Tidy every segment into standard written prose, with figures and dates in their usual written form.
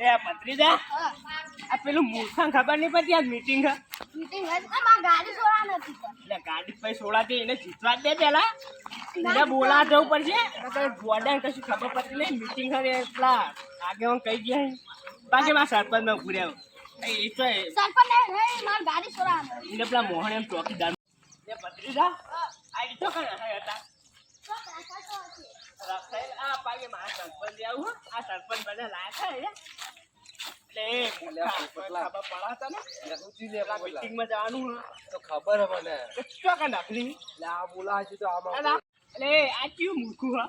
એ ભત્રીજા આ પેલું મૂર્ખા ખબર નહીં પડતી આ મીટિંગ મીટિંગ હે આ ગાડી છોડા નથી એટલે ગાડી પછી સોડાતી એને જીતવા દે પેલા એને બોલા જવું પડશે ગોડા કશું ખબર પડતી નહીં મીટિંગ હવે એટલા આગેવાન કઈ ગયા બાકી મારા સરપંચ માં પૂર્યા એ તો સરપંચ નહીં માર ગાડી છોડા એને પેલા મોહન એમ ચોકીદાર એ ભત્રીજા આ તો કયા હતા આ પાગે મારા સરપંચ આવું આ સરપંચ બધા લાયા છે મીટિંગમાં જવાનું તો ખબર હે મને ચોકા નાખલી આ બોલા છે તો આમાં એટલે આ કયું મૂર્ખું હા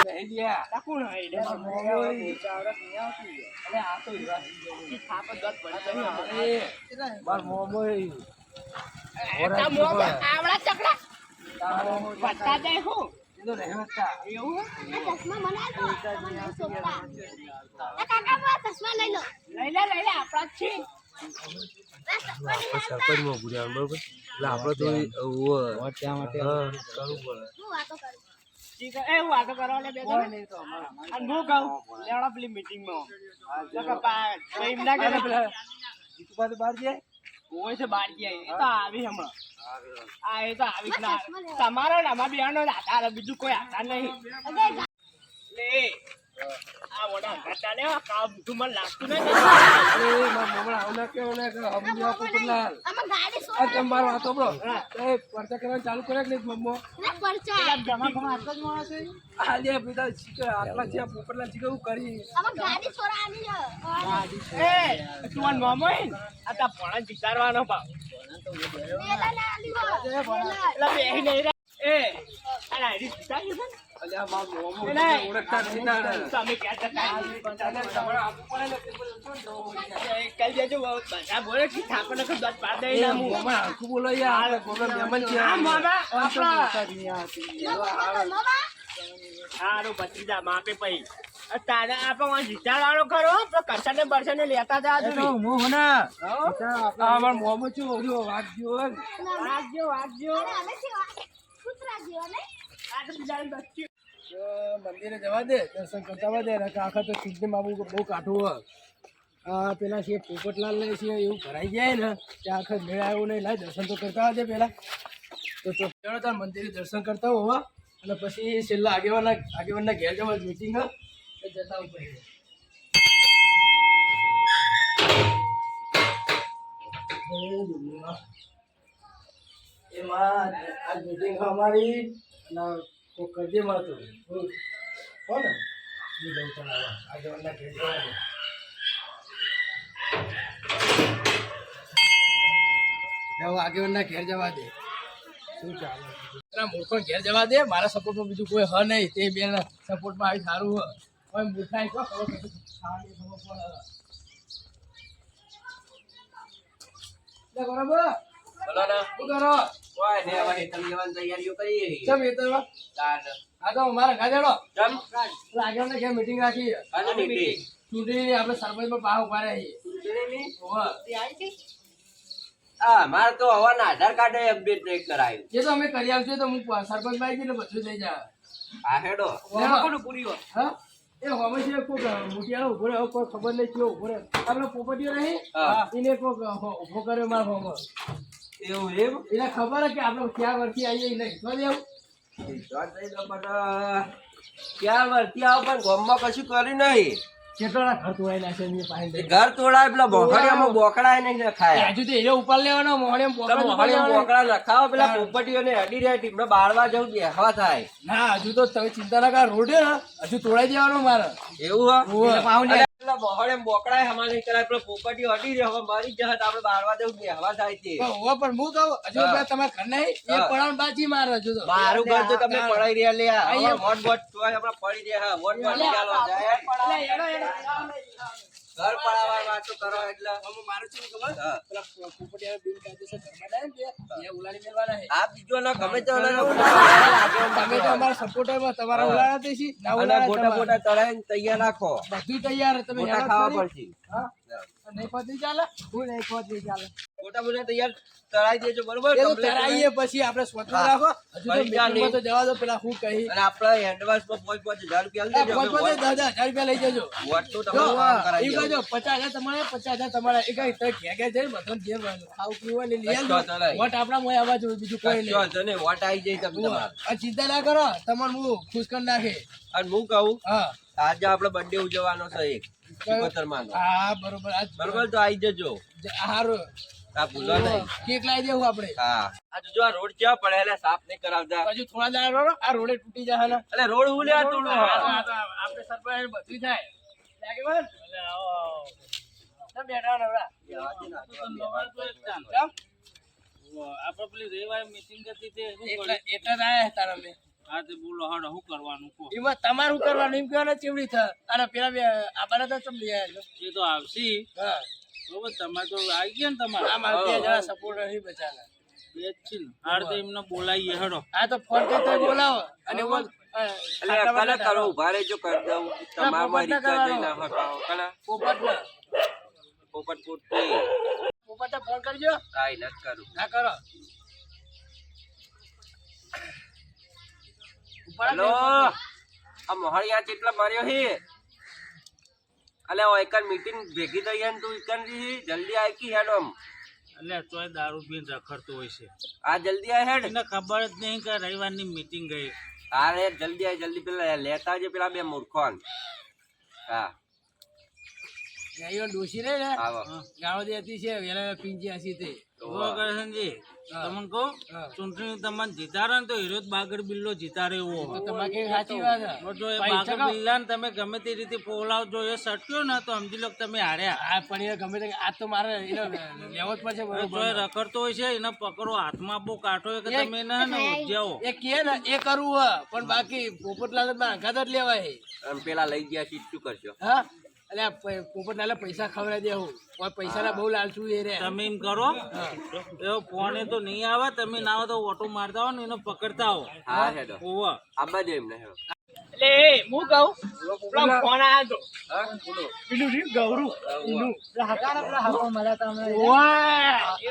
નહીં લ્યા કોણ હા અરે આ તો થાપ દત પડે માર મોમો આવડા ચકડા પત્તા જાય હું તો રહેતા એવું ચશ્મા મને તો છોકરા એ કાકા બા ચશ્મા લઈ લો લઈ લે આપણા જ છે સરપંચમાં ભૂર્યા બરોબર એટલે આપણે તો ત્યાં માટે કરવું પડે હું વાતો કરું ઠીક એ હું વાતો કરવા લે બે અને હું કહું લેવડા પેલી મીટિંગમાં એમ ના કરે પેલા બહાર જાય કોઈ છે બાર ગયા એ તો આવી હમણાં આ એ તો આવી જ ના તમારો ને અમારા બિયાનો આધાર બીજું કોઈ આધાર નહીં લે આ વડા ઘટા ને કાવ બધું મને લાગતું નહીં મમણા આવના કેવો ને હમણાં પોપટલાલ આમાં ગાડી આ છોડા તમારો વાતો બ્રો એ પરચા કરવાનું ચાલુ કરે કે નહીં મમ્મો ને પરચા જમા ખમા હાથ જ માણસ છે આ લે બધા શીખે આટલા છે પોપટલાલ શીખે એવું કરી આમાં ગાડી છોડા આની છે એ તું આ નોમો હે ને આ તા ભણા વિચારવાનો ભાવ પેલા ના આલી હો એટલે બેહી નહીં રે એ આ રાઈડી વિચાર્યું છે ને અલ્યા માર મોમો નહીં. ઓળખતા નથી તારે તમે ક્યાં જતા તમારે આપવું પડે ને કઈ દેજો બધા બોલે કે ઠાકોરને કોઈ દત પાડ દે ના હું મમ્મા આખું બોલો યાર ગોમના મહેમાન છે આ મામા આપણા મામા સારું ભત્રીજા માપે પઈ તારે આપણે વિચારવાનો ખરો તો કરશને બરશને લેતા જા એ તો હું હોના અમાર મોમો છું ઓલો વાગજો વાગજો અમે છે કૂતરા જેવા ને આ તો બીજાને બચ્ચી મંદિરે જવા દે દર્શન કરતા દે આખા તો સિદ્ધ બાબુ બહુ કાઠું હોય આ પેલા છે પોપટલાલ ને છે એવું ભરાઈ જાય ને ત્યાં આખા મેળા આવ્યો નહીં લાય દર્શન તો કરતા દે પેલા તો ચાલો તાર મંદિરે દર્શન કરતા હો અને પછી છેલ્લા આગેવાનના ઘેર જવા મીટિંગ જતા ઉપર એમાં આ મીટિંગ અમારી કરજે મળતું હો ને આગેવાનના ઘેર જવા દે આગેવાનના ઘેર જવા દે શું ચાલે મૂર્ખો ઘેર જવા દે મારા સપોર્ટમાં બીજું કોઈ હ નહીં તે બે સપોર્ટમાં આવી સારું હ કોઈ મૂર્ખાઈ કહો ખબર બરાબર બોલો ને શું કરો કોઈ ને હવે હેતલ લેવાની તૈયારીઓ કરીએ ચમ એ તો તાર આ તો મારા ગાજેડો ચમ આગેવાનના ઘેર મીટિંગ રાખી આનો મીટિંગ ચૂંટણી આપણે સરપંચમાં પાહ ઉભા રહી હા મારે તો હવાના આધાર કાર્ડ અપડેટ નહીં કરાયું એ તો અમે કરી આવશું તો હું સરપંચ માં આવી બધું થઈ જાય આ હેડો કોનું પૂરી હોય હા એ હવે છે કોઈક મોટિયાળો ઉભો રહ્યો કોઈ ખબર નહીં કેવો ઉભો રહ્યો આપણે પોપટીઓ નહીં હા. એને કોઈક ઉભો કર્યો મારા હોમો એવું એમ એને ખબર હે કે આપણે ક્યાં વર્ષથી આવીએ નહીં તો દેવું ક્યાં વર્તી આવો પણ ગામમાં કશું કર્યું નહીં કેટલા ઘર તોડાઈ નાખે એની પાસે ઘર તોડાય પેલા બોકડીઓમાં બોકડા નહીં ખાય હજુ તો એને ઉપાડ લેવાનો મોહણે બોકડા નખાવો પેલા પોપટીઓને અડી રહ્યા ટીમને બાળવા જવું બેહવા થાય ના હજુ તો તમે ચિંતા ના કર રોડ ને હજુ તોડાઈ દેવાનો મારે એવું ઓવે. પેલા બોહડે બોકડા હમણાં નહીં કરાય પેલા પોપટીઓ અડી રહ્યો હવે મરી જશે તો આપણે બાળવા જવું બેહવા થાય છે પણ હું પણ હું કહું હજુ હા. તમારે ઘર નહીં એ પડાણ બાજી મારે હજુ તો મારું ઘર તો તમે પડાઈ રહ્યા લે અહીંયા. વોટ વોટ તો આપણે પડી રહ્યા વોટ વોટ ચાલો જાય ઘર પડાવવા વાતો કરો એટલે મારું શું ખબર હા. પેલા પોપટિયા બિલ કાયદેસર ઘરમાં લાવે ને તે એ ઉલાડી મેળવાના છે આ બીજો ના ગમે તે ઓલાનો તમે તો અમારા સપોર્ટરમાં તમારા હા. ઉલાડા દેશી ના અને ઉલાડા ગોટા તમારા. બોટા તળાઈને તૈયાર રાખો બધું તૈયાર તમે ગોટા હેરાન ખાવા કરી. પડશે હા નહીં પતી ચાલે હું નહીં પતી ચાલે ફોટા બોટા તૈયાર તરાઈ દેજો બરોબર એ તો complete તરાઈએ પછી આપણે સ્વતંત્ર રાખો હજુ તો પૈસા meeting માં તો જવા દો પેલા હું કહી અને આપણે એડવાન્સ માં 5,000 રૂપિયા આલી દેજો પાંચ 10,000 રૂપિયા લઈ જજો વોટ તો જો, તમારું કામ કરાવી એવું દેવું. કહેજો 50,000 તમારે 50,000 તમારા એ કઈ તો ઘેર જઈને બધાને જે ખાવું પીવું હોય ને લઈ કશો આવજો. તો નહીં. વોટ આપણા મોય આવવા જોઈએ બીજું કોઈ કશો નહીં તો નહીં, વોટ આવી જાય તમને તમારે. આ ચિંતા ના કરો તમારે હું ખુશ કરી નાખે અને હું કહું હા આજે આપણે બર્થડે ઉજવવાનો છે એક 75 નો હા બરોબર આજ બરોબર તો આવી જજો હારું આ ભૂલો નહીં. કેક લાવી દેવું આપણે હા આ જો આ રોડ ક્યાં પડે એટલે સાફ નહીં કરાવતા હજુ થોડા દાડા રહો, આ રોડે તૂટી જાય ને એટલે રોડ હું લે તોડો આપણે સરપંચ બધું થાય લાગે બોલ બેઠા નવરા આપણે પેલી રેવાય મીટિંગ હતી તે શું એટલે એટલે જ આયા તારા મેં હા તે બોલો હાડો શું કરવાનું કહો એમાં તમારું કરવાનું એમ કહેવાને ચેવડી થાય અને પેલા બે આબાને તો ચમ લઈ આવ્યા છો એ તો આવશે હા બરોબર તમારે તો આવી ગયા ને તમારે આમાં બે જણા સપોર્ટ નથી બચાના બે જ છે ને હાડ તો એમને બોલાવીએ હેડો આ તો ફોન કરતો બોલાવો અને બોલ એટલે કને કરો ઉભા રહેજો કરી દઉં તમારમાં રિચાર્જ જઈ ના હટાવો કને પોપટ પોપટ પોટી પોપટ ફોન કરજો કાઈ ન કરું હા કરો હેલો આ મોહળિયા કેટલા માર્યો હે અલે ઓ એકન મીટિંગ ભેગી થઈ હે ને તું એકન રી જલ્દી આય કી હેડમ એટલે ચોય દારૂ પીને રખડતો હોય છે આ જલ્દી આય હેડ એને ખબર જ નહીં કે રવિવારની મીટિંગ ગઈ અરે જલ્દી આય જલ્દી પેલા લેતા આવજે પેલા બે મૂર્ખોન હા ગાયો ડોસી રે ને આવો ગાળો દેતી છે વેલા પિંજી હસી તે કરશનજી તમને કહું ચૂંટણી તમને જીતાડે ને તો હિરોજ બાગર બિલ્લો જીતાડે એવો હોય. તમારે કે સાચી વાત છે તો જો એ બાગર બિલ્લાને તમે ગમે તે રીતે પોલાવજો એ સટક્યો ને તો સમજી લો કે તમે હાર્યા આ પણ એ ગમે તે આજ તો મારે એને લેવો જ પડશે જો બરોબર એ રખડતો હોય છે એને પકડો હાથમાં બહુ કાઢો હોય કે તમે એને ને ઉજ્યાવો એ કે ને એ કરવું હે પણ બાકી પોપટલાલ અંગાત જ લેવાય અને પેલા લઈ ગયા સીટ શું કરશો હા એટલે આ પોપટલાલે પૈસા ખવડાવી દેવું કોઈ પૈસાના બહુ લાલચું એ રે તમે એમ કરો એવો ફોન એ તો નહીં આવે તમે ના આવે તો ઓટો મારતા હો ને એને પકડતા હો હા હેડો ઓવા આબા દે એમને હેડો એટલે હું કહું પેલો ફોન આવ્યો તો હા બોલો પેલું રહ્યું ગૌરું એનું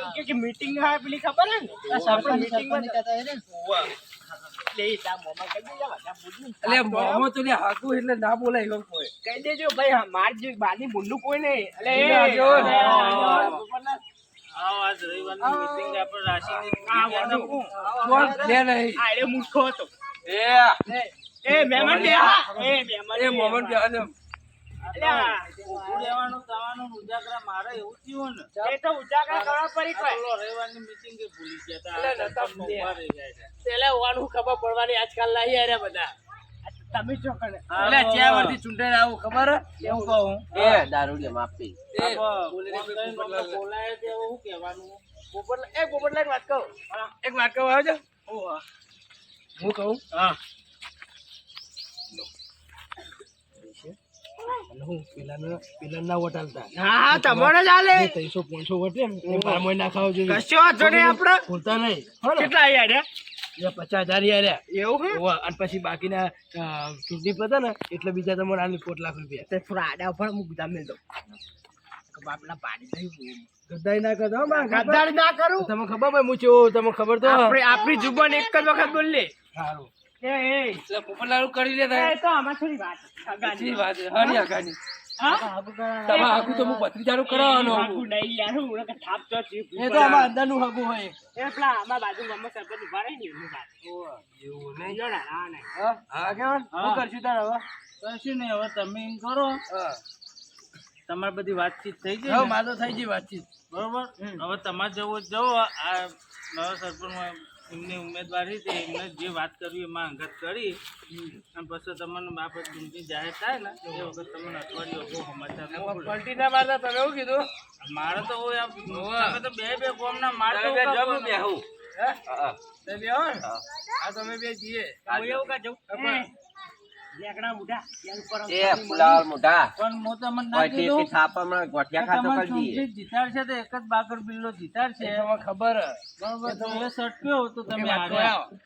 એવું કે મીટિંગ હોય પેલી ખબર હે ને મીટિંગમાં એટલે એ તાર મોમાં કહી દેજો બધા બુદ્ધિ એટલે મોમો તો લે હાકુ એટલે ના બોલાય એમ કોઈ કહી દેજો ભાઈ માર જે બાની બુલ્લું કોઈ નહીં એટલે આવો આજ રવિવારની મીટિંગ આપણે રાશિની લે નહીં આડે મૂર્ખો હતો એ એ મહેમાન બે હા એ મહેમાન એ મોમન કે અને ઉભું રહેવાનું થવાનું ઉજાગરા મારે એવું થયું ને એ તો ઉજાગરા કરવા પડી કોઈ પેલો રવિવારની મીટિંગ એ ભૂલી ગયા હતા ઉભા રહી જાય છે પેલા ઓવાનું ખબર પડવાની આજકાલ નહીં આર્યા બધા તમે જો કરે એટલે જ્યાં વર્ષથી ચૂંટાઈને આવું ખબર હે? એવું કહું એ દારૂ લે માફી બોલાય છે એવું શું કહેવાનું પોપટલાલ એક વાત કહું એક વાત કહું આવજો હું કહું હા હું પેલા ના વટાલતા હા તમારે ચાલે 300-500 વટે ને એ મારા ના ખાવા જોઈએ કશો વાંધો નહીં આપણે ભૂલતા નહીં કેટલા આયા રે એ 50,000 યાર એવું હે હોવા અને પછી બાકીના ચૂંટણી પતે ને એટલે બીજા તમારે આલી 5 લાખ રૂપિયા તે થોડા આડા ઉપર હું ગુદામ મેલ દઉં બાપલા પાડી નહીં ગદ્દારી ના કરતો હો બા. ગદ્દારી ના કરું તમને ખબર ભાઈ હું ચેવો તમને ખબર તો આપણી જુબાન એક જ વખત બોલી સારું એ એટલે પોપટલાલ કરી લેતા તો આમાં થોડી વાત સાચી વાત છે હાની આગાની હા તમારે આગું તો હું ભત્રીજાનું કરાવવાનો આગું નહીં યાર હું ઓલા થાપ તો છે એ તો આમાં અંદરનું હગું હોય એ પેલા આમાં બાજુ ગામમાં સરપંચ ઉભા રહી ને એમની વાત એવું નહીં જોડા હા નહીં હા કેવન શું કરશું તારે હવે કશું નહીં હવે તમે એમ કરો હા તમારી બધી વાતચીત થઈ ગઈ હવે ને? મારે તો થઈ ગઈ વાતચીત બરોબર હવે તમારે જવું જવો આ નવા સરપંચ એમની ઉમેદવારી છે એમને જે વાત કરવી એમાં અંગત કરી અને પછી તમને આપણે ચૂંટણી જાહેર થાય ને એ વખત તમને અઠવાડિયું બહુ સમાચાર મોકલું. પલટી ના મારતા તમે એવું કીધું મારે તો હોય આ તમે તો બે ગોમના મારે તો તમે કાં જવું બેહું હે હા તમે બે હો ને? હા તમે બે જઈએ હું એવું કા જઉં લેકડા મુઢા યાર ઉપર એ ફુલાવર મોટા પણ હું તમને ના કોઈ કીધું ટેટી થાપામાં ગોઠિયા કે ખાતો તમારે કરી દઈએ ચૂંટણી જીતાડશે તો એક જ બાગર બિલ્લો જીતાડશે એ તમને ખબર હે. બરોબર તો એ સટક્યો તો તમે વાત હાર્યા કરો.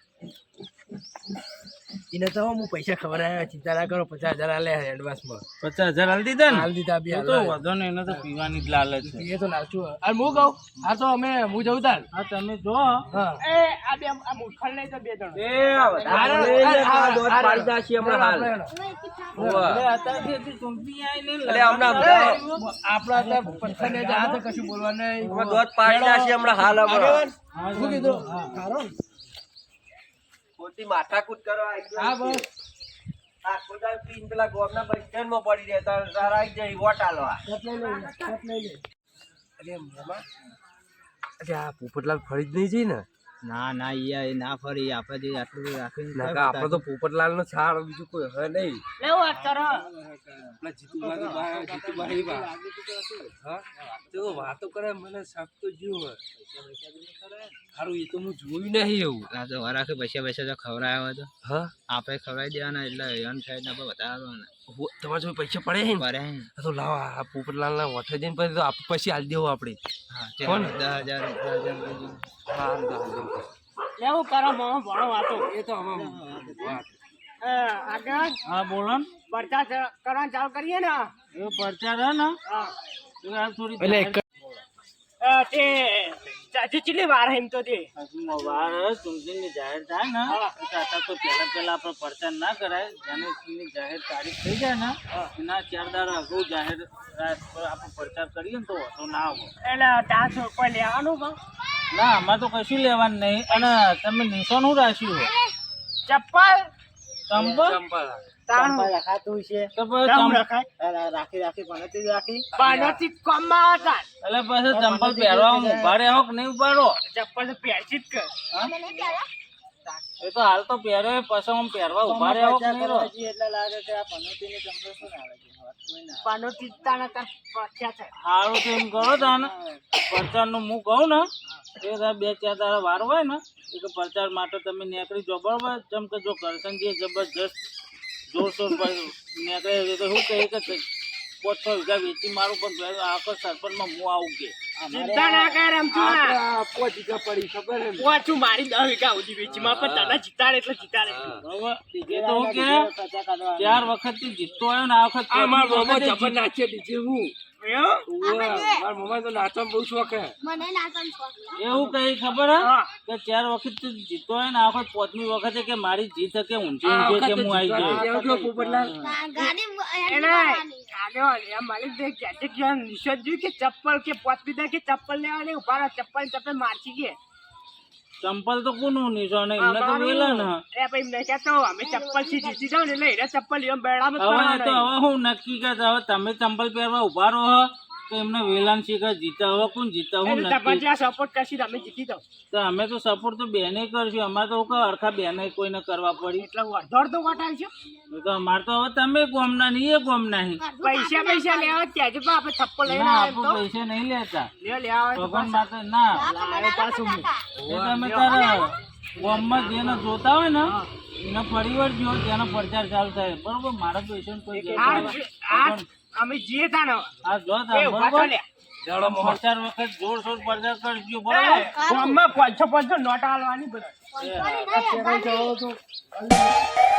એને તો હું પૈસા ખવડાવ્યા, ચિંતા ના કરો, 50,000 આલે એડવાન્સમાં. 50,000 હાલ દીધા ને હાલ દીધા બી એ તો વધો ને એને તો પીવાની જ લાલચ છે. એ તો લાલચું હે. અને હું કહું, આ તો હું જઉં તાર. હા તમે જો હા એ આ બે આ મૂર્ખણ લઈ તો બે જણ પાડી દાશી હમણાં હાલ. એટલે અત્યારથી હજી ચૂંટણી આવીને એટલે હમણાં આપણા ત્યાં પૈસા ને આ તો કશું બોલવા નહીં. હમણાં દોત પાડી દાશી હમણાં હાલ હમણાં. હા, શું કીધું? સારો ને? ખોટી માથાકૂટ કરવા એકદમ. હા બસ. આ ખોટા પીન પેલા ગોમના બસ સ્ટેન્ડમાં પડી રહે તારા આવી જાય વોટ આલવા. શર્ટ લઈ લે, શર્ટ લઈ લે. અરે મામા, અરે આ પોપટલાલ ફરી જ નહીં જઈ ને? ના ના યાર એ ના ફરી આપણે જે આટલું રાખીને આપણે તો પોપટલાલ નો છાળ બીજું કોઈ હવે નહીં. લેવો વાત કરો પેલા જીતુભાઈ હા તો વાતો કરે, મને શક તો જ્યું સારું. એ તો હું જોયું નહીં એવું. આ તો વરાખે પૈસા જો ખવડાવ્યા હોય તો હા આપણે ખવડાવી દેવાના એટલે એન સાઈડ આપણે વધારવાના તમારે જો પૈસા પડે છે ને? પડે તો લાવો આ પોપટલાલ ના વઠે જઈને પછી તો પછી હાલ દેવો આપણે. હા કોણ? 10,000 હા લેવું કરો મામા ભણો વાતો એ તો હવે વાત. આગળ હા બોલો ને પરચા કરવાનું ચાલુ કરીએ ને એ પ્રચાર હે ને હા એ આ થોડી તે હજી કેટલી વાર એમ તો તે વાર ચૂંટણીની જાહેર થાય ને તો પહેલા આપણે પ્રચાર ના કરાય. જેને ચૂંટણીની જાહેર તારીખ થઈ જાય ને એના 4 દાડા અગાઉ જાહેર આપણે પ્રચાર કરીએ ને તો વાંધો ના આવો. એટલે ડાન્સ કોઈ લેવાનું પણ ના આમાં તો કશું લેવાનું નહીં. અને તમે નિશાન રાખ્યું હોય ચપ્પલ ચંપલ તાણું તો પછી પાનોથી કમમાં હતા એટલે પછી ચંપલ પહેરવા ઉભા રહે હોક નહીં ઉભારો. ચપ્પલ તો પહેરતી જ કર એ તો હાલ તો પહેરે પછી આમ પહેરવા ઉભા રહે હોક નહીં રહો. પાનોથી તાણા તાર પ્રખ્યાત છે સારું તો એમ કરો તાને પ્રચારનું હું કહું ને એ 2-4 દાડા વાર હોય ને એ તો પ્રચાર માટે તમે નીકળી જાઓ બરોબર. જેમ કે જો કરશનજી જબરજસ્ત જોરશોર પર નીકળે તો શું કહે કે 5-6 વીઘા વેચી મારું પણ આખો સરપંચમાં હું આવું કે ચિંતા ના કર એમ છું ને પોચી પડી ખબર ને? પોચું મારી 10 વીઘા સુધી વેચી માં પણ તને જીતાડે એટલે જીતાડે બરોબર. એ તો હું કે 4 વખતથી જીતતો આવ્યો ને આ વખત નાચે ડીજે હું. મારા મમ્મા તો નાચવા બહુ શોખ હે. મને નાચવાનું શોખ છે. એવું કઈ ખબર હે કે 4 વખતથી જીતતો હોય ને આ વખત 5મી વખતે કે મારી જીત કે ઊંચી ઊંચી કે હું આવી ગયો. પોપટલાલ ના, ગાડી એને આલ્યો માલિક દેખ કે કે નિષેધ જોઈ કે ચપ્પલ કે પોતપી દે કે ચપ્પલ લેવા ને ઉભા રહો ચપ્પલ મારતી કે ચંપલ તો કોનું નિશાન એમને તો વેલા ને. એ ભાઈ મેં કહેતો અમે ચપ્પલ થી જીતી જાવ ને એટલે એને ચપ્પલ લેવા બેડામાં હવે તો હવે હું નક્કી કરતા હવે તમે ચંપલ પહેરવા ઉભા રહો તો એમને વેલાન શીખર જીતા હવે કોણ જીતા હું નક્કી. સપોર્ટ કરશી અમે જીતી દઉં તો અમે તો સપોર્ટ તો બેને કરશું. અમારે તો કે અરખા બેને કોઈને કરવા પડી એટલે અડધો અડધો વટાણ છે તો અમારે તો હવે તમે ગોમના નહીં એ ગોમના નહીં. પૈસા લેવા ત્યાં જ આપણે ચપ્પલ લઈને ના આવે આપણે પૈસા નહીં લેતા લેવા ભગવાન માટે ના. પાછું એ તમે તારા ગોમમાં જેને જોતા હોય ને એને ફરી વાર જો તેનો પ્રચાર ચાલુ થાય બરોબર. મારા પૈસા કોઈ અમે જીએ તા ને આ જો તા બરોબર. પ્રચાર વખત જોરશોર પ્રચાર કરજો બરોબર. ગામમાં 500 નોટ આલવાની બધા પંચોલી નહીં, 1000 નહીં.